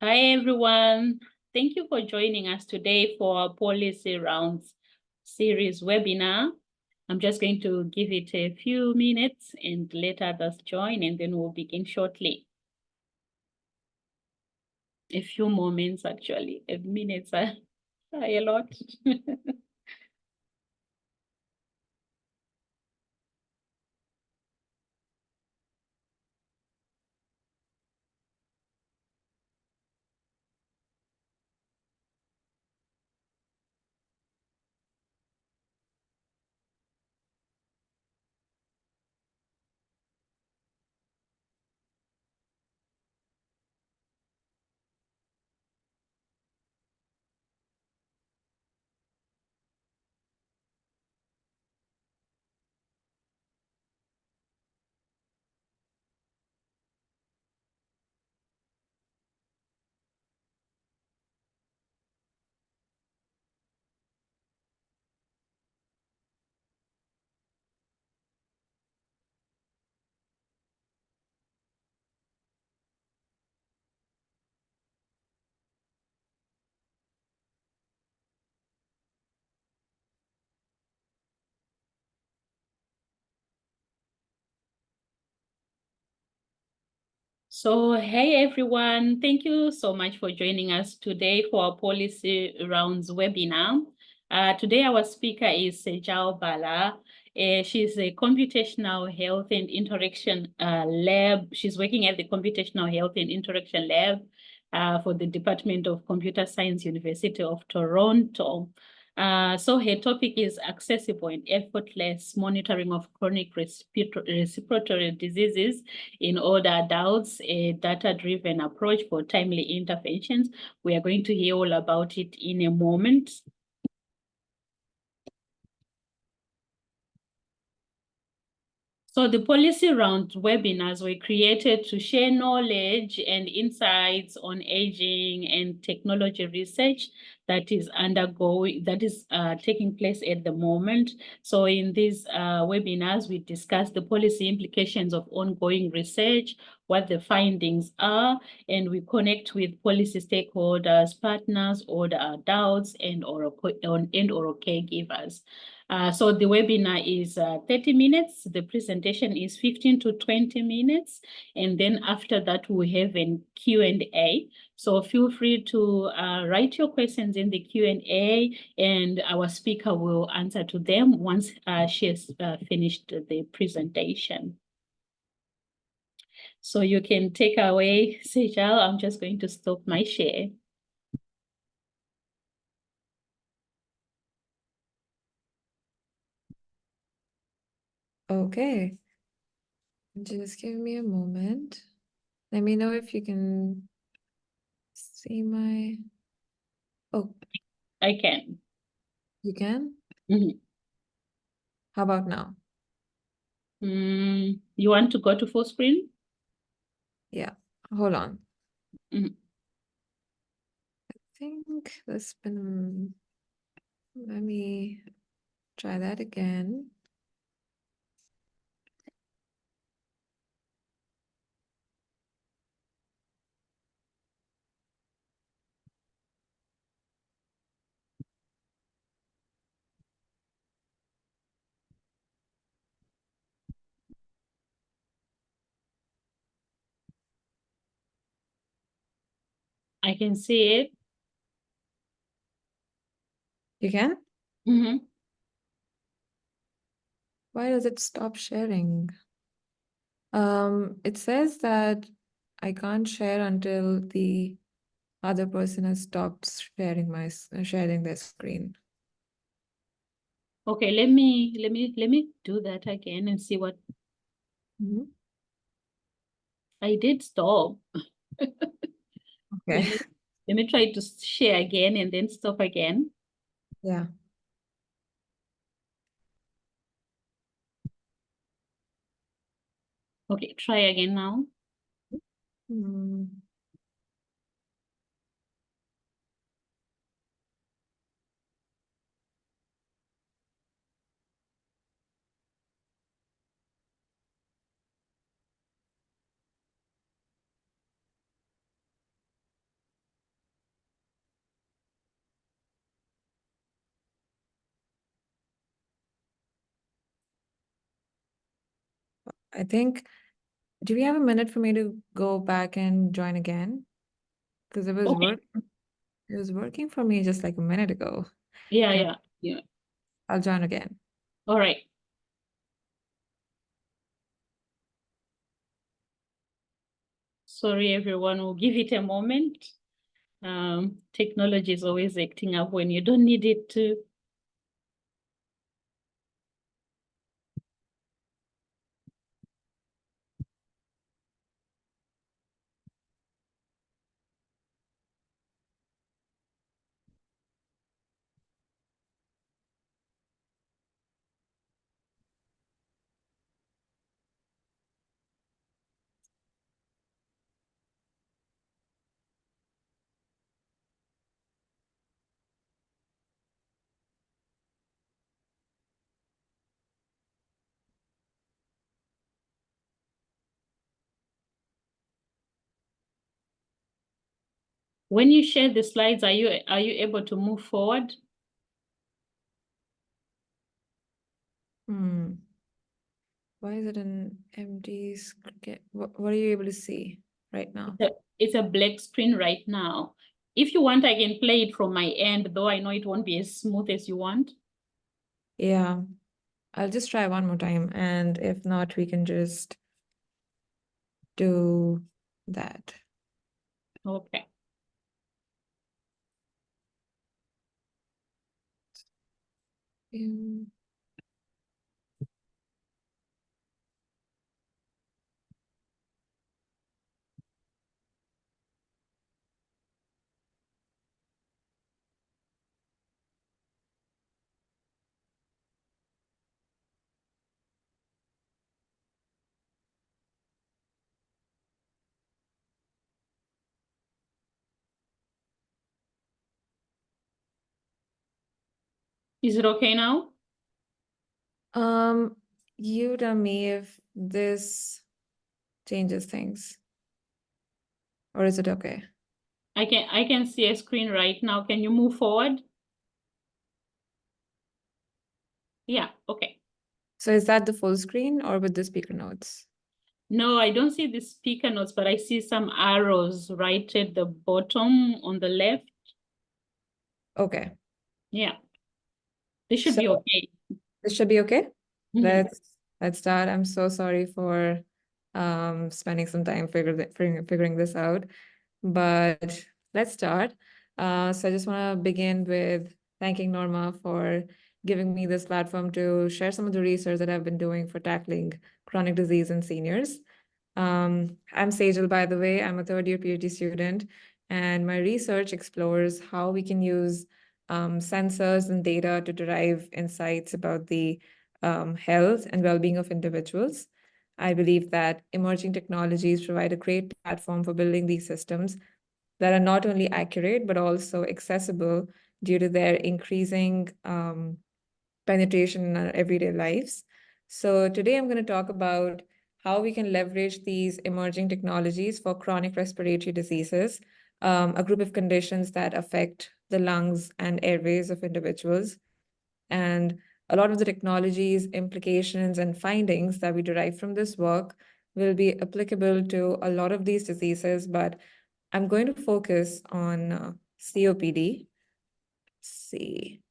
Hi, everyone. Thank you for joining us today for our Policy Rounds series webinar. I'm just going to give it a few minutes and let others join, and then we'll begin shortly. A few moments, actually. Minutes are a lot. So, hey everyone, thank you so much for joining us today for our Policy Rounds webinar. Today our speaker is Sejal Bhalla. She's a computational health and interaction lab. She's working at the computational health and interaction lab for the Department of Computer Science, University of Toronto. So her topic is accessible and effortless monitoring of chronic respiratory diseases in older adults, a data-driven approach for timely interventions. We are going to hear all about it in a moment. So the policy round webinars were created to share knowledge and insights on aging and technology research that is taking place at the moment. So in these webinars, we discuss the policy implications of ongoing research, what the findings are, and we connect with policy stakeholders, partners, older adults, and or caregivers. So the webinar is 30 minutes. The presentation is 15 to 20 minutes. And then after that, we have a Q&A. So feel free to write your questions in the Q&A, and our speaker will answer to them once she has finished the presentation. So you can take away, Sejal. I'm just going to stop my share. Okay. Just give me a moment. Let me know if you can see my... Oh, I can. you can? Mm-hmm. How about now? You want to go to full screen? Yeah. Hold on. Mm-hmm. I think that's been... Let me try that again. I can see it. You can? Mm-hmm. Why does it stop sharing? It says that I can't share until the other person has stopped sharing their screen. Okay, let me do that again and see what I did stop. Okay. Let me try to share again and then stop again. Yeah. Okay, try again now. Mm. I think, do we have a minute for me to go back and join again? Because it Okay. was working for me just like a minute ago. Yeah. I'll join again. All right. Sorry, everyone. We'll give it a moment. Technology is always acting up when you don't need it to. When you share the slides, are you able to move forward? Why is it an empty screen? What are you able to see right now? It's a black screen right now. If you want, I can play it from my end, though I know it won't be as smooth as you want. Yeah, I'll just try one more time. And if not, we can just do that. Okay. Is it okay now? You tell me if this changes things, or is it okay? I can see a screen right now. Can you move forward? Yeah, okay. So is that the full screen or with the speaker notes? No, I don't see the speaker notes, but I see some arrows right at the bottom on the left. Okay. Yeah, this should So be okay. this should be okay. Mhm. Let's start. I'm so sorry for spending some time figuring this out, but let's start. So I just want to begin with thanking Norma for giving me this platform to share some of the research that I've been doing for tackling chronic disease in seniors. I'm Sejal, by the way. I'm a third-year PhD student, and my research explores how we can use sensors and data to derive insights about the health and well-being of individuals. I believe that emerging technologies provide a great platform for building these systems that are not only accurate, but also accessible due to their increasing penetration in our everyday lives. So today I'm going to talk about how we can leverage these emerging technologies for chronic respiratory diseases, a group of conditions that affect the lungs and airways of individuals. And a lot of the technologies, implications, and findings that we derive from this work will be applicable to a lot of these diseases, but I'm going to focus on COPD. Let's see.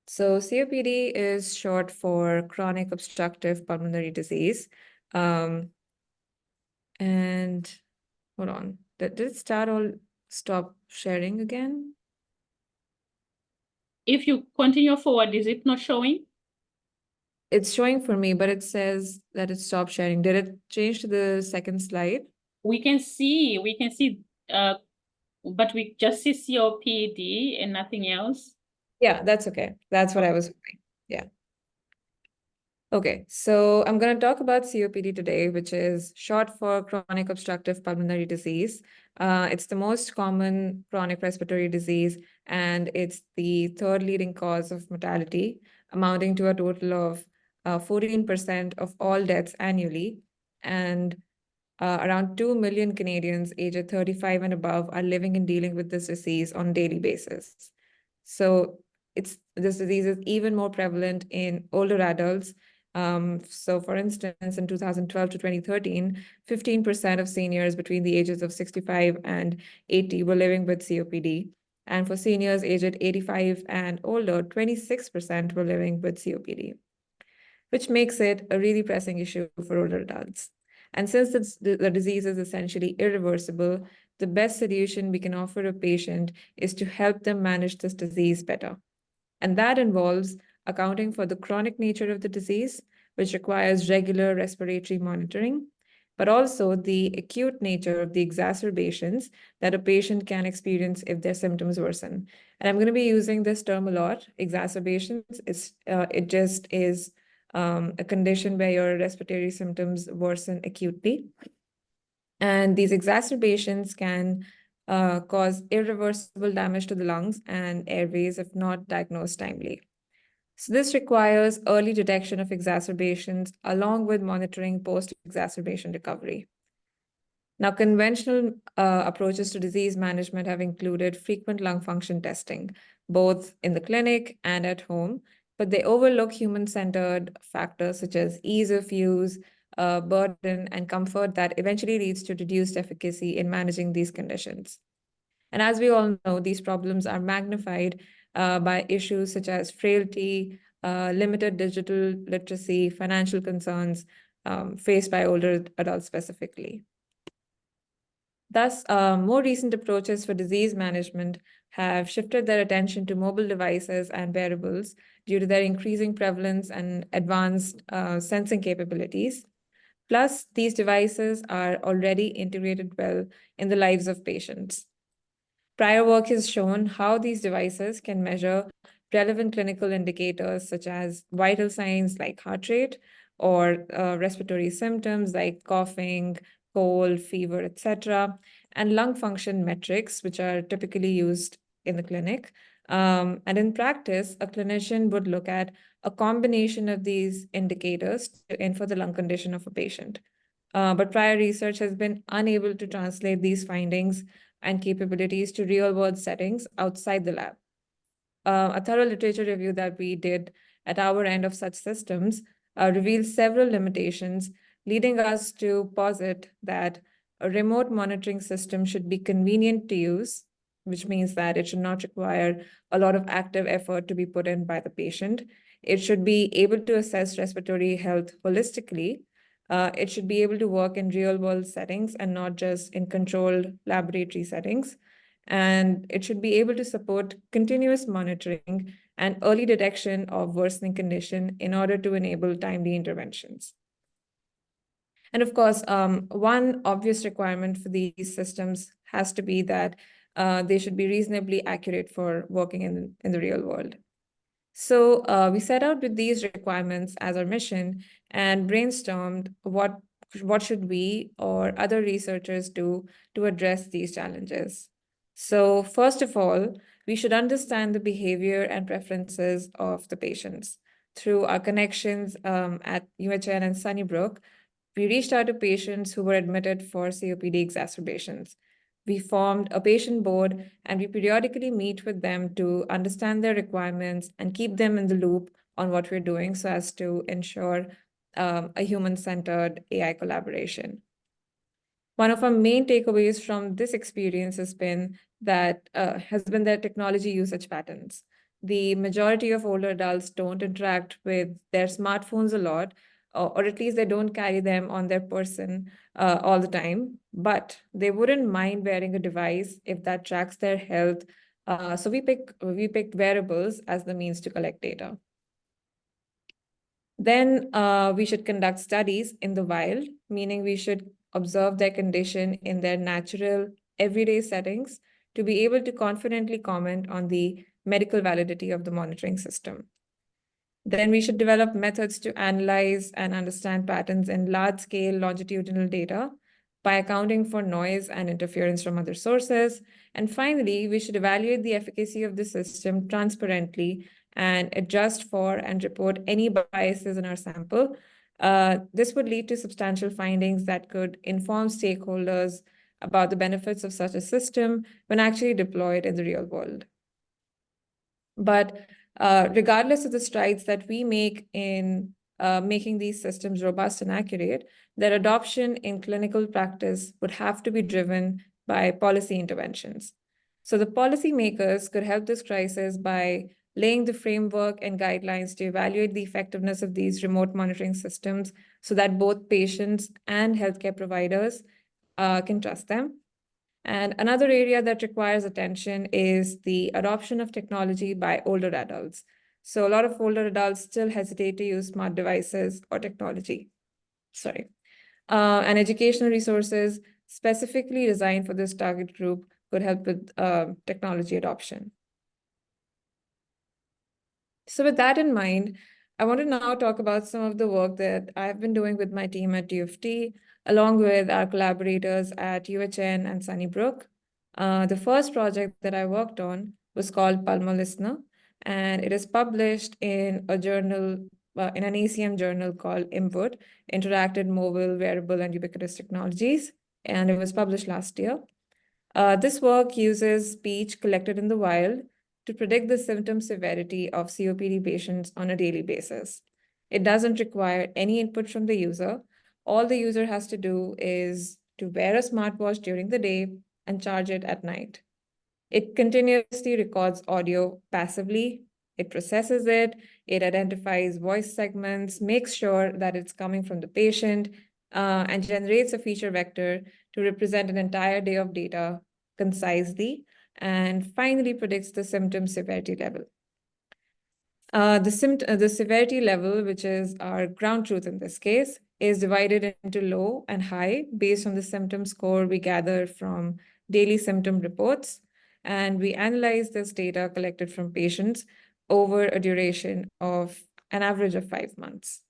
So COPD is short for chronic obstructive pulmonary disease. And hold on, did it stop sharing again? If you continue forward, is it not showing? It's showing for me, but it says that it stopped sharing. Did it change to the second slide? We can see, but we just see COPD and nothing else. Yeah, that's okay. That's what I was hoping. Yeah. Okay, so I'm going to talk about COPD today, which is short for chronic obstructive pulmonary disease. It's the most common chronic respiratory disease, and it's the third leading cause of mortality, amounting to a total of 14% of all deaths annually. And around 2 million Canadians aged 35 and above are living and dealing with this disease on a daily basis. So this disease is even more prevalent in older adults, So for instance, in 2012 to 2013, 15% of seniors between the ages of 65 and 80 were living with COPD. And for seniors aged 85 and older, 26% were living with COPD, which makes it a really pressing issue for older adults. And since the disease is essentially irreversible, the best solution we can offer a patient is to help them manage this disease better. And that involves accounting for the chronic nature of the disease, which requires regular respiratory monitoring, but also the acute nature of the exacerbations that a patient can experience if their symptoms worsen. And I'm going to be using this term a lot, exacerbations. It just is a condition where your respiratory symptoms worsen acutely. And these exacerbations can cause irreversible damage to the lungs and airways if not diagnosed timely. So this requires early detection of exacerbations along with monitoring post-exacerbation recovery. Now, conventional approaches to disease management have included frequent lung function testing, both in the clinic and at home, but they overlook human-centered factors such as ease of use, burden, and comfort that eventually leads to reduced efficacy in managing these conditions. And as we all know, these problems are magnified by issues such as frailty, limited digital literacy, financial concerns faced by older adults specifically. Thus, more recent approaches for disease management have shifted their attention to mobile devices and wearables due to their increasing prevalence and advanced sensing capabilities. Plus, these devices are already integrated well in the lives of patients. Prior work has shown how these devices can measure relevant clinical indicators such as vital signs like heart rate or respiratory symptoms like coughing, cold, fever, etc., and lung function metrics, which are typically used in the clinic. And in practice, a clinician would look at a combination of these indicators to infer the lung condition of a patient. But prior research has been unable to translate these findings and capabilities to real-world settings outside the lab. A thorough literature review that we did at our end of such systems reveals several limitations, leading us to posit that a remote monitoring system should be convenient to use, which means that it should not require a lot of active effort to be put in by the patient. It should be able to assess respiratory health holistically. It should be able to work in real-world settings and not just in controlled laboratory settings. And it should be able to support continuous monitoring and early detection of worsening condition in order to enable timely interventions. And of course, one obvious requirement for these systems has to be that they should be reasonably accurate for working in the real world. So we set out with these requirements as our mission and brainstormed what should we or other researchers do to address these challenges. So first of all, we should understand the behavior and preferences of the patients. Through our connections at UHN and Sunnybrook, we reached out to patients who were admitted for COPD exacerbations. We formed a patient board and we periodically meet with them to understand their requirements and keep them in the loop on what we're doing so as to ensure a human-centered AI collaboration. One of our main takeaways from this experience has been that technology usage patterns. The majority of older adults don't interact with their smartphones a lot, or at least they don't carry them on their person all the time, but they wouldn't mind wearing a device if that tracks their health. So we picked wearables as the means to collect data. Then we should conduct studies in the wild, meaning we should observe their condition in their natural, everyday settings to be able to confidently comment on the medical validity of the monitoring system. Then we should develop methods to analyze and understand patterns in large-scale longitudinal data by accounting for noise and interference from other sources. And finally, we should evaluate the efficacy of the system transparently and adjust for and report any biases in our sample. This would lead to substantial findings that could inform stakeholders about the benefits of such a system when actually deployed in the real world. But regardless of the strides that we make in making these systems robust and accurate, their adoption in clinical practice would have to be driven by policy interventions. So the policymakers could help this crisis by laying the framework and guidelines to evaluate the effectiveness of these remote monitoring systems so that both patients and healthcare providers can trust them. And another area that requires attention is the adoption of technology by older adults. So a lot of older adults still hesitate to use smart devices or technology. Sorry. And educational resources specifically designed for this target group could help with technology adoption. So with that in mind, I want to now talk about some of the work that I've been doing with my team at Ph.D, along with our collaborators at UHN and Sunnybrook. The first project that I worked on was called Pulmo Listener, and it is published in a journal, in an ACM journal called Input, Interactive Mobile, Wearable, and Ubiquitous Technologies, and it was published last year. This work uses speech collected in the wild to predict the symptom severity of COPD patients on a daily basis. It doesn't require any input from the user. All the user has to do is to wear a smartwatch during the day and charge it at night. It continuously records audio passively. It processes it. It identifies voice segments, makes sure that it's coming from the patient, and generates a feature vector to represent an entire day of data concisely, and finally predicts the symptom severity level. The severity level, which is our ground truth in this case, is divided into low and high based on the symptom score we gather from daily symptom reports. And we analyze this data collected from patients over a duration of an average of 5 months.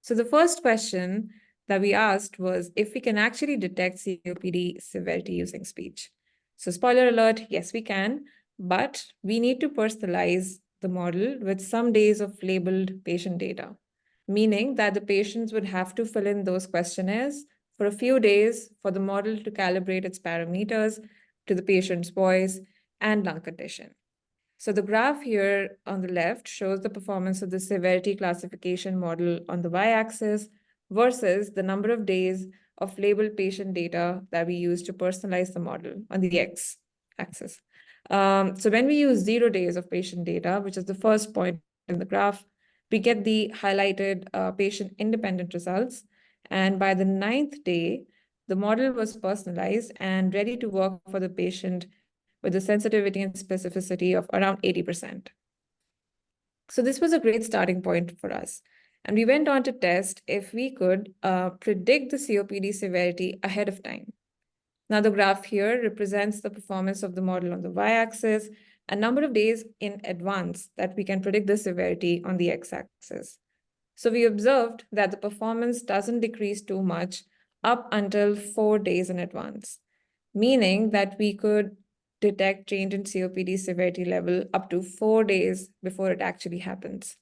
So the first question that we asked was if we can actually detect COPD severity using speech. So spoiler alert, yes, we can, but we need to personalize the model with some days of labeled patient data, meaning that the patients would have to fill in those questionnaires for a few days for the model to calibrate its parameters to the patient's voice and lung condition. So the graph here on the left shows the performance of the severity classification model on the y-axis versus the number of days of labeled patient data that we use to personalize the model on the x-axis. So when we use 0 days of patient data, which is the first point in the graph, we get the highlighted patient-independent results. And by the 9th day, the model was personalized and ready to work for the patient with a sensitivity and specificity of around 80%. So this was a great starting point for us. And we went on to test if we could predict the COPD severity ahead of time. Now the graph here represents the performance of the model on the y-axis, a number of days in advance that we can predict the severity on the x-axis. So we observed that the performance doesn't decrease too much up until 4 days in advance, meaning that we could detect change in COPD severity level up to 4 days before it actually happens.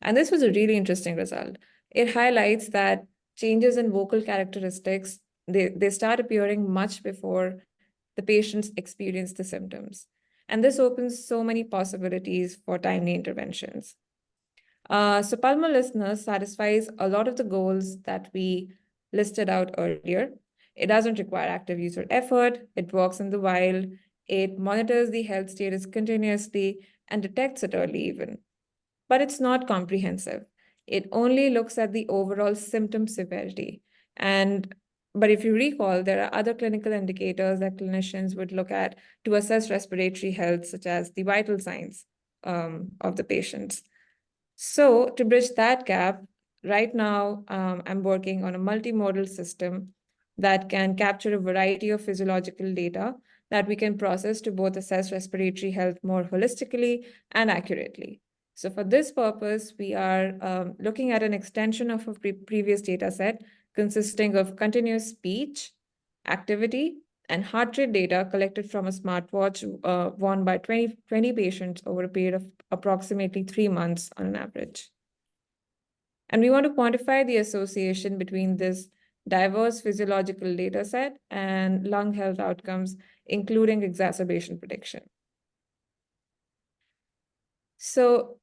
And this was a really interesting result. It highlights that changes in vocal characteristics, they start appearing much before the patients experience the symptoms. And this opens so many possibilities for timely interventions. So Pulmo Listener satisfies a lot of the goals that we listed out earlier. It doesn't require active user effort. It works in the wild. It monitors the health status continuously and detects it early even. But it's not comprehensive. It only looks at the overall symptom severity. But if you recall, there are other clinical indicators that clinicians would look at to assess respiratory health, such as the vital signs of the patients. So to bridge that gap, right now, I'm working on a multimodal system that can capture a variety of physiological data that we can process to both assess respiratory health more holistically and accurately. So for this purpose, we are looking at an extension of a previous data set consisting of continuous speech, activity, and heart rate data collected from a smartwatch worn by 20 patients over a period of approximately 3 months on an average. And we want to quantify the association between this diverse physiological data set and lung health outcomes, including exacerbation prediction. So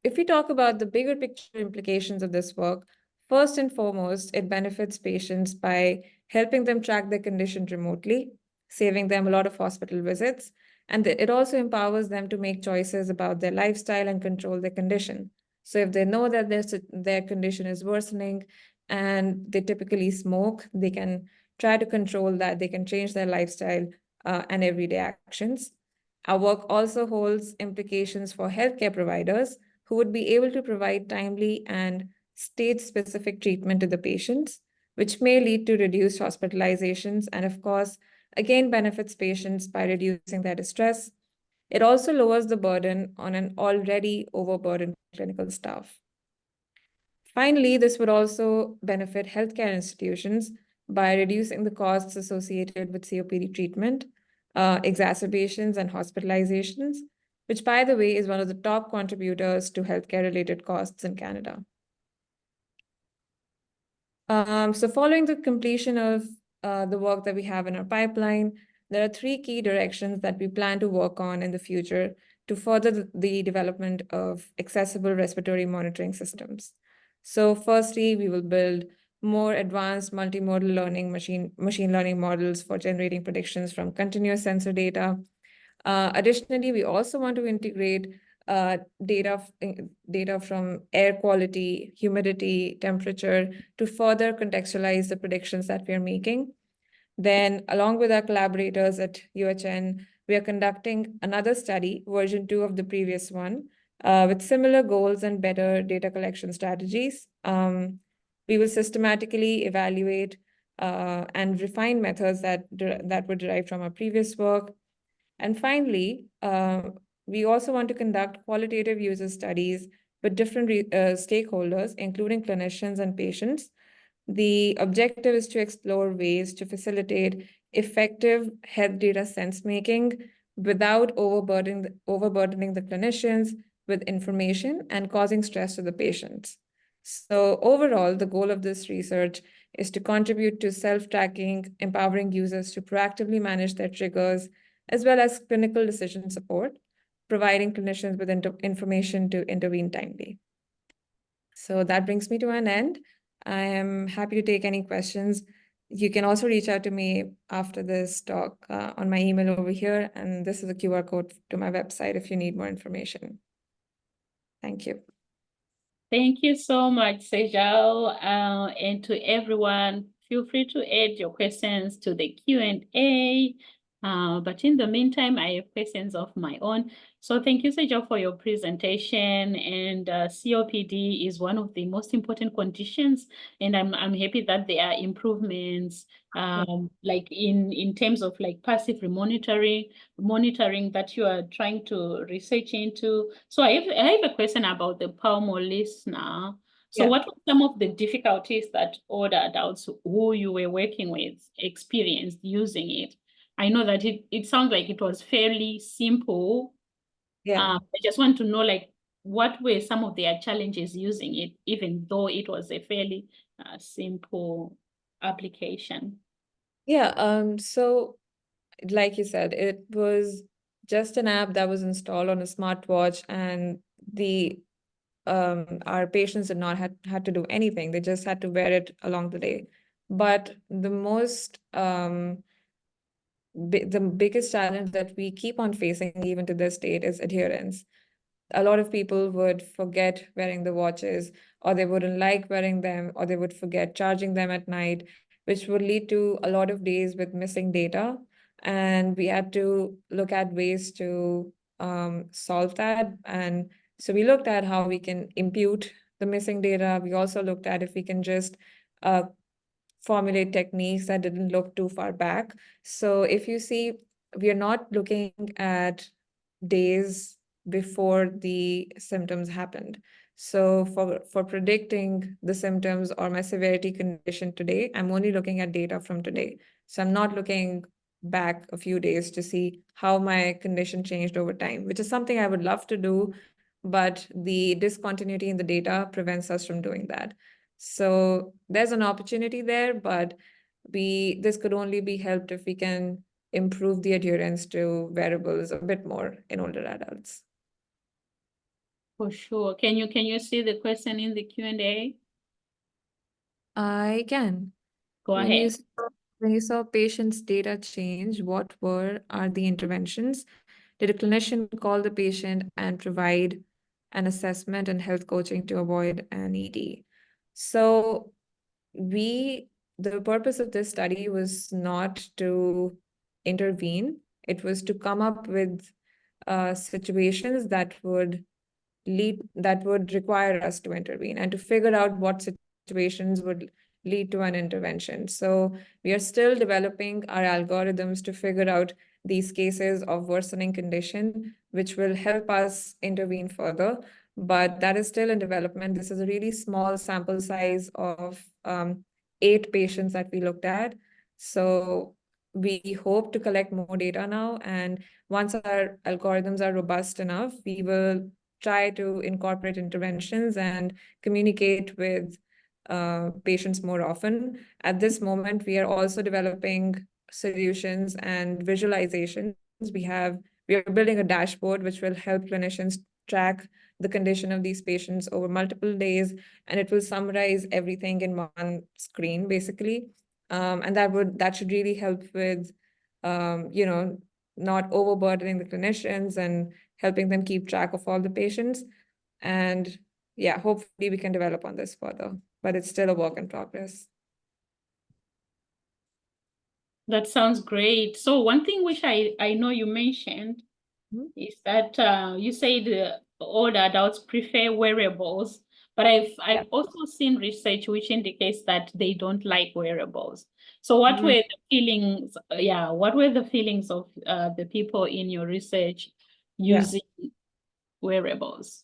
if we talk about the bigger picture implications of this work, first and foremost, it benefits patients by helping them track their condition remotely, saving them a lot of hospital visits, and it also empowers them to make choices about their lifestyle and control their condition. So if they know that their condition is worsening and they typically smoke, they can try to control that, they can change their lifestyle and everyday actions. Our work also holds implications for healthcare providers who would be able to provide timely and state-specific treatment to the patients, which may lead to reduced hospitalizations and, of course, again benefits patients by reducing their distress. It also lowers the burden on an already overburdened clinical staff. Finally, this would also benefit healthcare institutions by reducing the costs associated with COPD treatment, exacerbations, and hospitalizations, which, by the way, is one of the top contributors to healthcare-related costs in Canada. So following the completion of the work that we have in our pipeline, there are three key directions that we plan to work on in the future to further the development of accessible respiratory monitoring systems. So firstly, we will build more advanced multimodal learning machine learning models for generating predictions from continuous sensor data. Additionally, we also want to integrate data from air quality, humidity, temperature to further contextualize the predictions that we are making. Then, along with our collaborators at UHN, we are conducting another study, version 2 of the previous one, with similar goals and better data collection strategies. We will systematically evaluate and refine methods that were derived from our previous work. And finally, we also want to conduct qualitative user studies with different stakeholders, including clinicians and patients. The objective is to explore ways to facilitate effective health data sense making without overburdening the clinicians with information and causing stress to the patients. So overall, the goal of this research is to contribute to self-tracking, empowering users to proactively manage their triggers, as well as clinical decision support, providing clinicians with information to intervene timely. So that brings me to an end. I am happy to take any questions. You can also reach out to me after this talk on my email over here, and this is a QR code to my website if you need more information. Thank you. Thank you so much, Sejal, and to everyone. Feel free to add your questions to the Q&A. But in the meantime, I have questions of my own. So thank you, Sejal, for your presentation. And COPD is one of the most important conditions, and I'm happy that there are improvements, like in terms of like passive monitoring that you are trying to research into. So I have a question about the Palmo listener. So what were some of the difficulties that older adults who you were working with experienced using it? I know that it sounds like it was fairly simple. Yeah. I just want to know, like, what were some of their challenges using it, even though it was a fairly simple application? Yeah. So like you said, it was just an app that was installed on a smartwatch, and our patients did not had to do anything. They just had to wear it along the day. But the biggest challenge that we keep on facing even to this date is adherence. A lot of people would forget wearing the watches, or they wouldn't like wearing them, or they would forget charging them at night, which would lead to a lot of days with missing data. And we had to look at ways to solve that. And so we looked at how we can impute the missing data. We also looked at if we can just formulate techniques that didn't look too far back. So if you see, we are not looking at days before the symptoms happened. So for predicting the symptoms or my severity condition today, I'm only looking at data from today. So I'm not looking back a few days to see how my condition changed over time, which is something I would love to do, but the discontinuity in the data prevents us from doing that. So there's an opportunity there, but this could only be helped if we can improve the adherence to wearables a bit more in older adults. For sure. Can you see the question in the Q&A? I can. Go When you ahead. saw, when you saw patients' data change, what are the interventions? Did a clinician call the patient and provide an assessment and health coaching to avoid an ED? So the purpose of this study was not to intervene. It was to come up with situations that would require us to intervene and to figure out what situations would lead to an intervention. So we are still developing our algorithms to figure out these cases of worsening condition, which will help us intervene further. But that is still in development. This is a really small sample size of 8 patients that we looked at. So we hope to collect more data now. And once our algorithms are robust enough, we will try to incorporate interventions and communicate with patients more often. At this moment, we are also developing solutions and visualizations. We are building a dashboard which will help clinicians track the condition of these patients over multiple days, and it will summarize everything in one screen, basically. And that should really help with, not overburdening the clinicians and helping them keep track of all the patients. And yeah, hopefully we can develop on this further, but it's still a work in progress. That sounds great. So one thing which I know you mentioned is that you said older adults prefer wearables, but I've also seen research which indicates that they don't like wearables. So what were the feelings? What were the feelings of the people in your research using wearables?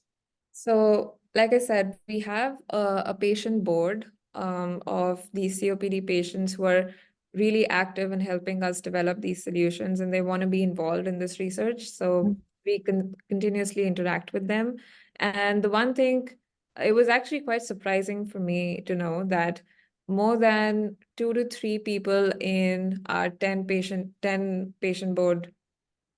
So, like I said, we have a patient board of these COPD patients who are really active in helping us develop these solutions, and they want to be involved in this research. So we can continuously interact with them. And the one thing, it was actually quite surprising for me to know that more than 2 to 3 people in our 10 patient board,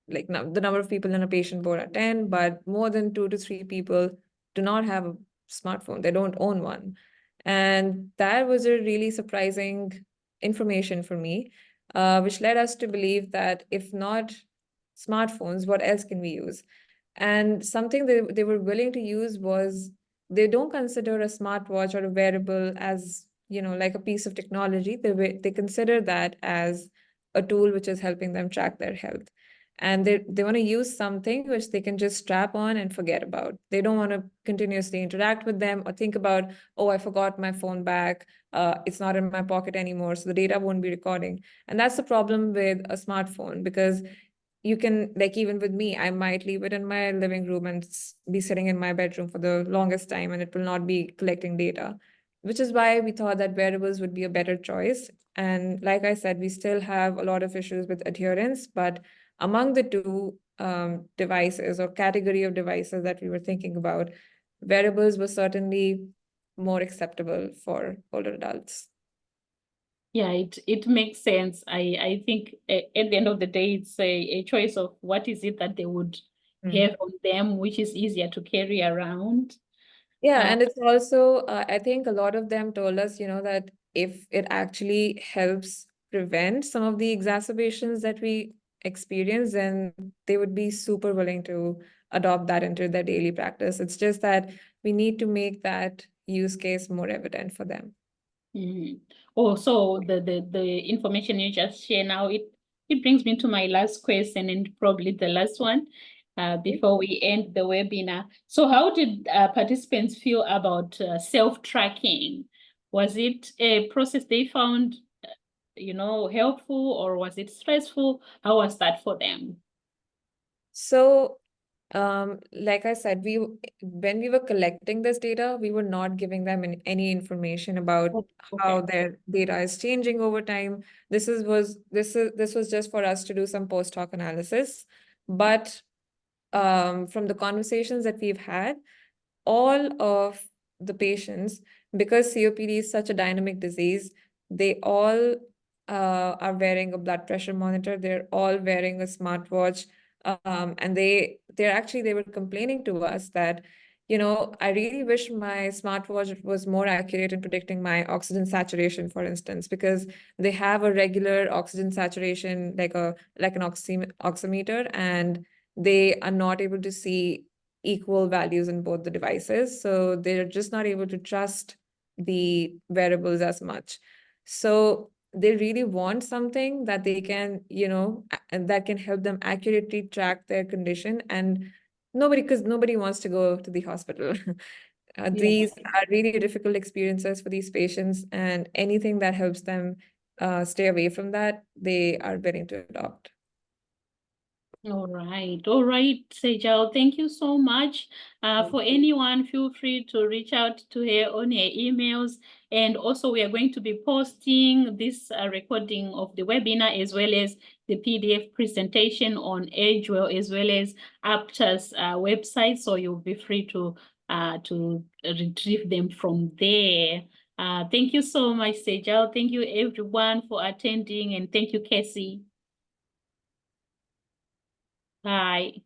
like now the number of people in a patient board are 10, but more than 2 to 3 people do not have a smartphone. They don't own one. And that was a really surprising information for me, which led us to believe that if not smartphones, what else can we use? And something they were willing to use was, they don't consider a smartwatch or a wearable as, like a piece of technology. They consider that as a tool which is helping them track their health. And they want to use something which they can just strap on and forget about. They don't want to continuously interact with them or think about, oh, I forgot my phone back. It's not in my pocket anymore, so the data won't be recording. And that's the problem with a smartphone, because you can, like, even with me, I might leave it in my living room and be sitting in my bedroom for the longest time, and it will not be collecting data, which is why we thought that wearables would be a better choice. And like I said, we still have a lot of issues with adherence, but among the two devices or category of devices that we were thinking about, wearables were certainly more acceptable for older adults. Yeah, it makes sense. I think at the end of the day, it's a choice of what is it that they would have on them, which is easier to carry around. Yeah, and it's also, I think a lot of them told us, that if it actually helps prevent some of the exacerbations that we experience, then they would be super willing to adopt that into their daily practice. It's just that we need to make that use case more evident for them. Oh, so the information you just share now, it brings me to my last question and probably the last one before we end the webinar. So how did participants feel about self-tracking? Was it a process they found, helpful, or was it stressful? How was that for them? So, like I said, when we were collecting this data, we were not giving them any information about how their data is changing over time. This was just for us to do some post hoc analysis. But from the conversations that we've had, all of the patients, because COPD is such a dynamic disease, they all are wearing a blood pressure monitor. They're all wearing a smartwatch. And they were complaining to us that, I really wish my smartwatch was more accurate in predicting my oxygen saturation, for instance, because they have a regular oxygen saturation, like an oximeter, and they are not able to see equal values in both the devices. So they're just not able to trust the wearables as much. So they really want something that they can, and that can help them accurately track their condition. And because nobody wants to go to the hospital. These are really difficult experiences for these patients, and anything that helps them stay away from that, they are willing to adopt. All right, Sejal, thank you so much. For anyone, feel free to reach out to her on her emails. And also, we are going to be posting this recording of the webinar as well as the PDF presentation on Edgewell as well as APPTA's website. So you'll be free to retrieve them from there. Thank you so much, Sejal. Thank you, everyone, for attending, and thank you, Cassie. Bye.